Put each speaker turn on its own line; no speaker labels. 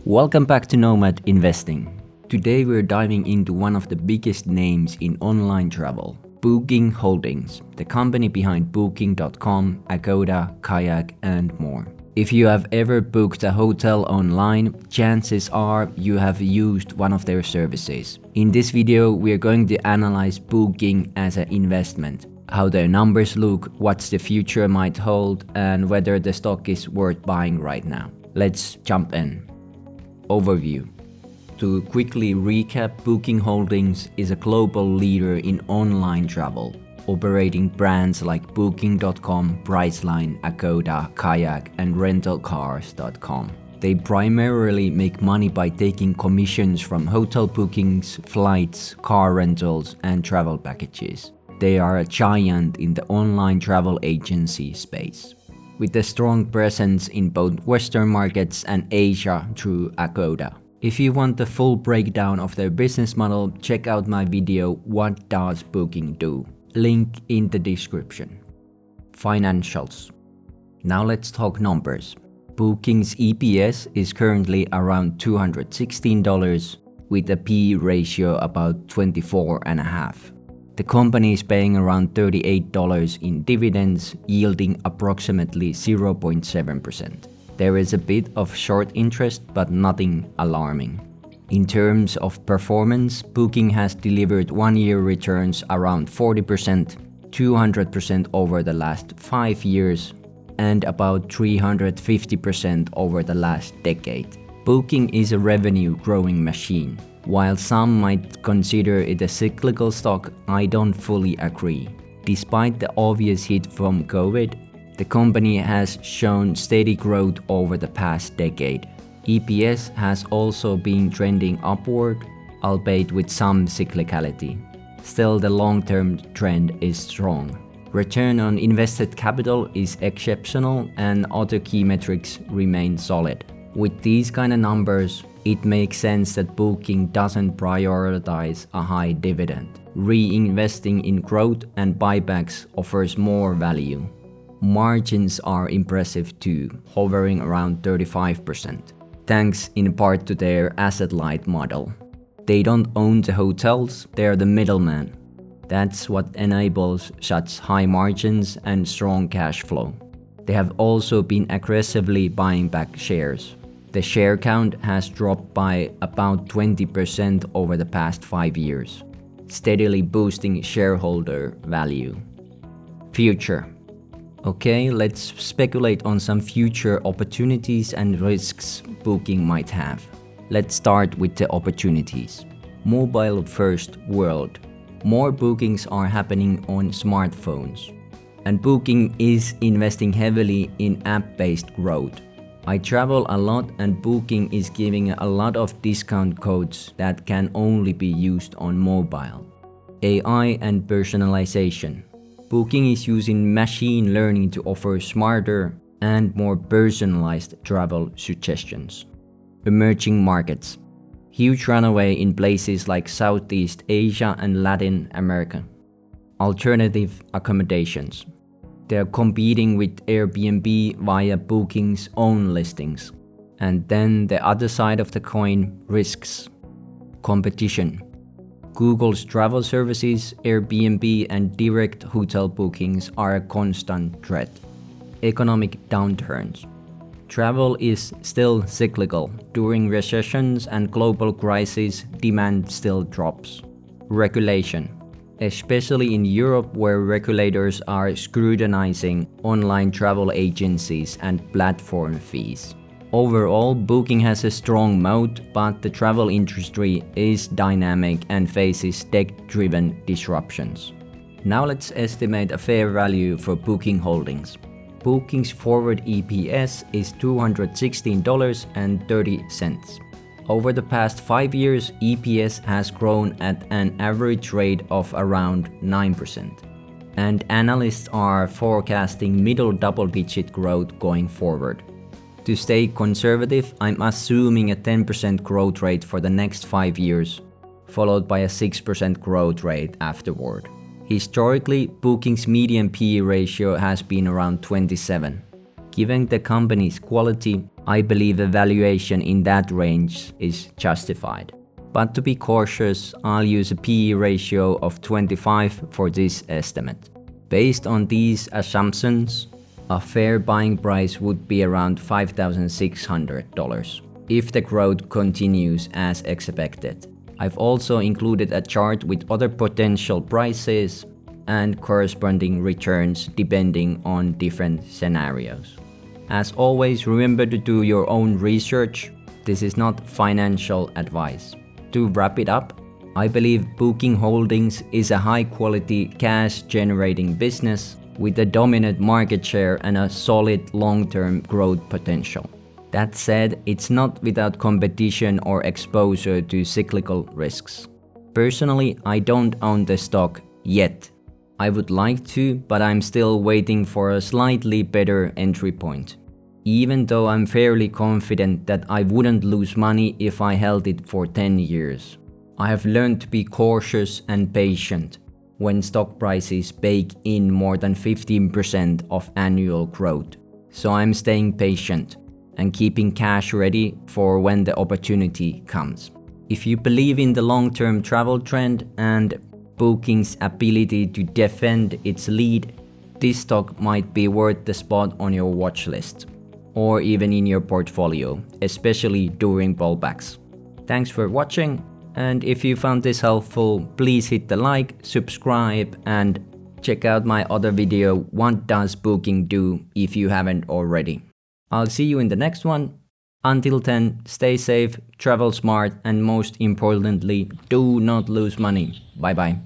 Welcome back to Nomad Investing. Today we're diving into one of the biggest names in online travel, Booking Holdings, the company behind Booking.com, Agoda, Kayak, and more. If you have ever booked a hotel online, chances are you have used one of their services. In this video, we're going to analyze Booking as an investment, how their numbers look, what the future might hold, and whether the stock is worth buying right now. Let's jump in. Overview. To quickly recap, Booking Holdings is a global leader in online travel, operating brands like Booking.com, Priceline, Agoda, Kayak, and rentalcars.com. They primarily make money by taking commissions from hotel bookings, flights, car rentals, and travel packages. They are a giant in the online travel agency space, with a strong presence in both Western markets and Asia through Agoda. If you want the full breakdown of their business model, check out my video What Does Booking Do? Link in the description. Financials. Now let's talk numbers. Booking's EPS is currently around $216 with a PE ratio about 24.5. The company is paying around $38 in dividends, yielding approximately 0.7%. There is a bit of short interest, but nothing alarming. In terms of performance, Booking has delivered one-year returns around 40%, 200% over the last 5 years, and about 350% over the last decade. Booking is a revenue-growing machine. While some might consider it a cyclical stock, I don't fully agree. Despite the obvious hit from COVID, the company has shown steady growth over the past decade. EPS has also been trending upward, albeit with some cyclicality. Still, the long-term trend is strong. Return on invested capital is exceptional and other key metrics remain solid. With these kind of numbers, it makes sense that Booking doesn't prioritize a high dividend. Reinvesting in growth and buybacks offers more value. Margins are impressive too, hovering around 35%, thanks in part to their asset-light model. They don't own the hotels, they're the middleman. That's what enables such high margins and strong cash flow. They have also been aggressively buying back shares. The share count has dropped by about 20% over the past 5 years, steadily boosting shareholder value. Future. Okay, let's speculate on some future opportunities and risks Booking might have. Let's start with the opportunities. Mobile-first world. More bookings are happening on smartphones, and Booking is investing heavily in app-based growth. I travel a lot and Booking is giving a lot of discount codes that can only be used on mobile. AI and personalization. Booking is using machine learning to offer smarter and more personalized travel suggestions. Emerging markets. Huge runaway in places like Southeast Asia and Latin America. Alternative accommodations. They're competing with Airbnb via Booking's own listings. And then the other side of the coin, risks. Competition. Google's travel services, Airbnb, and direct hotel bookings are a constant threat. Economic downturns. Travel is still cyclical. During recessions and global crises, demand still drops. Regulation. Especially in Europe, where regulators are scrutinizing online travel agencies and platform fees. Overall, Booking has a strong moat, but the travel industry is dynamic and faces tech-driven disruptions. Now let's estimate a fair value for Booking Holdings. Booking's forward EPS is $216.30. Over the past 5 years, EPS has grown at an average rate of around 9%, and analysts are forecasting middle double-digit growth going forward. To stay conservative, I'm assuming a 10% growth rate for the next 5 years, followed by a 6% growth rate afterward. Historically, Booking's median PE ratio has been around 27. Given the company's quality, I believe a valuation in that range is justified. But to be cautious, I'll use a PE ratio of 25 for this estimate. Based on these assumptions, a fair buying price would be around $5,600 if the growth continues as expected. I've also included a chart with other potential prices and corresponding returns depending on different scenarios. As always, remember to do your own research. This is not financial advice. To wrap it up, I believe Booking Holdings is a high-quality cash-generating business with a dominant market share and a solid long-term growth potential. That said, it's not without competition or exposure to cyclical risks. Personally, I don't own the stock yet. I would like to, but I'm still waiting for a slightly better entry point. Even though I'm fairly confident that I wouldn't lose money if I held it for 10 years. I have learned to be cautious and patient when stock prices bake in more than 15% of annual growth. So I'm staying patient and keeping cash ready for when the opportunity comes. If you believe in the long-term travel trend and Booking's ability to defend its lead, this stock might be worth the spot on your watch list, or even in your portfolio, especially during pullbacks. Thanks for watching, and if you found this helpful, please hit the like, subscribe, and check out my other video, What Does Booking Do, if you haven't already. I'll see you in the next one. Until then, stay safe, travel smart, and most importantly, do not lose money. Bye bye.